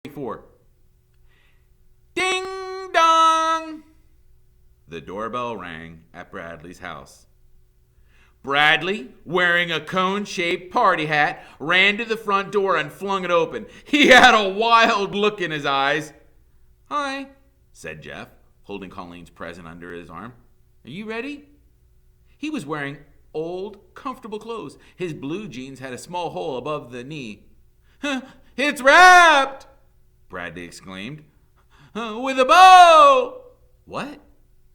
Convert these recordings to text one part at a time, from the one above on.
24. Ding dong! The doorbell rang at Bradley's house. Bradley, wearing a cone-shaped party hat, ran to the front door and flung it open. He had a wild look in his eyes. "Hi," said Jeff, holding Colleen's present under his arm. "Are you ready?" He was wearing old, comfortable clothes. His blue jeans had a small hole above the knee. "It's wrapped!" Bradley exclaimed. "With a bow!" "What?"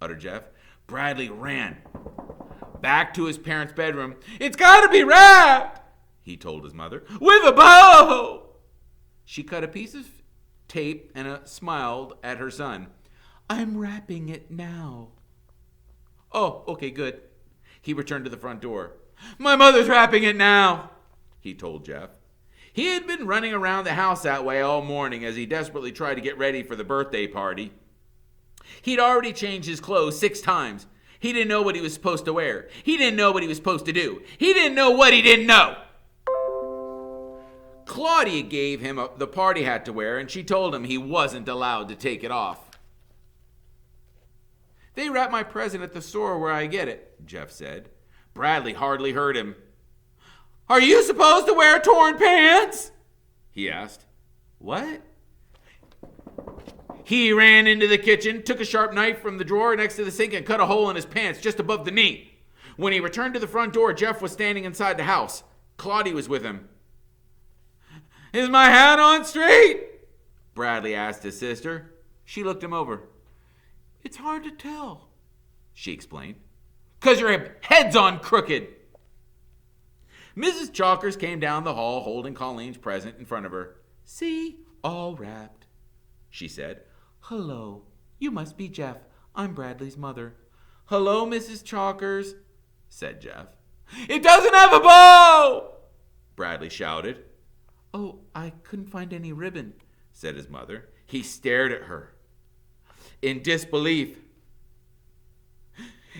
uttered Jeff. Bradley ran back to his parents' bedroom. "It's got to be wrapped," he told his mother. "With a bow!" She cut a piece of tape and smiled at her son. "I'm wrapping it now." "Oh, okay, good." He returned to the front door. "My mother's wrapping it now," he told Jeff. He had been running around the house that way all morning as he desperately tried to get ready for the birthday party. He'd already changed his clothes 6 times. He didn't know what he was supposed to wear. He didn't know what he was supposed to do. He didn't know what he didn't know. Claudia gave him the party hat to wear, and she told him he wasn't allowed to take it off. "They wrap my present at the store where I get it," Jeff said. Bradley hardly heard him. "Are you supposed to wear torn pants?" he asked. "What?" He ran into the kitchen, took a sharp knife from the drawer next to the sink, and cut a hole in his pants just above the knee. When he returned to the front door, Jeff was standing inside the house. Claudia was with him. "Is my hat on straight?" Bradley asked his sister. She looked him over. "It's hard to tell," she explained. "'Cause your head's on crooked." Mrs. Chalkers came down the hall holding Colleen's present in front of her. "See, all wrapped," she said. "Hello, you must be Jeff. I'm Bradley's mother." "Hello, Mrs. Chalkers," said Jeff. "It doesn't have a bow!" Bradley shouted. "Oh, I couldn't find any ribbon," said his mother. He stared at her in disbelief.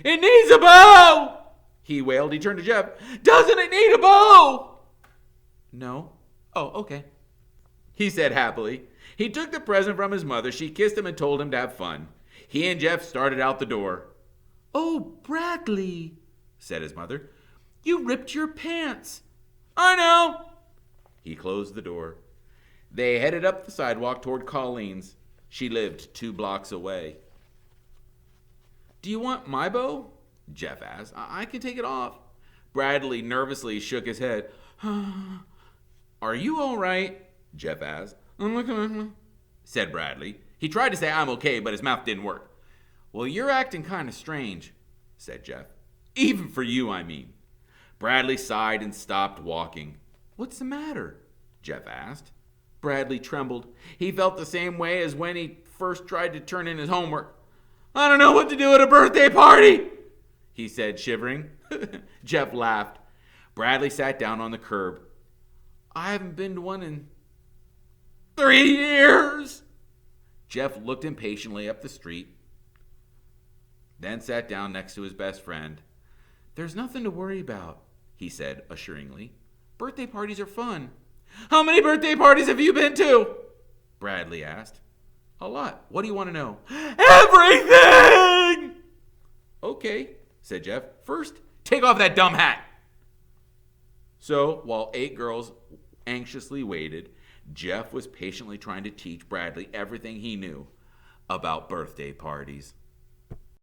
"It needs a bow!" he wailed. He turned to Jeff. "Doesn't it need a bow?" "No." "Oh, okay," he said happily. He took the present from his mother. She kissed him and told him to have fun. He and Jeff started out the door. "Oh, Bradley," said his mother, "you ripped your pants." "I know." He closed the door. They headed up the sidewalk toward Colleen's. She lived 2 blocks away. "Do you want my bow?" Jeff asked. I can take it off." Bradley nervously shook his head. "Are you all right?" Jeff asked. "I'm looking," said Bradley. He tried to say "I'm okay," but his mouth didn't work. "Well, you're acting kind of strange," said Jeff. "Even for you, I mean." Bradley sighed and stopped walking. "What's the matter?" Jeff asked. Bradley trembled. He felt the same way as when he first tried to turn in his homework. "I don't know what to do at a birthday party," he said, shivering. Jeff laughed. Bradley sat down on the curb. "I haven't been to one in 3 years." Jeff looked impatiently up the street, then sat down next to his best friend. "There's nothing to worry about," he said assuringly. "Birthday parties are fun." "How many birthday parties have you been to?" Bradley asked. "A lot. What do you want to know?" "Everything!" "Okay," said Jeff. "First, take off that dumb hat." So, while 8 girls anxiously waited, Jeff was patiently trying to teach Bradley everything he knew about birthday parties.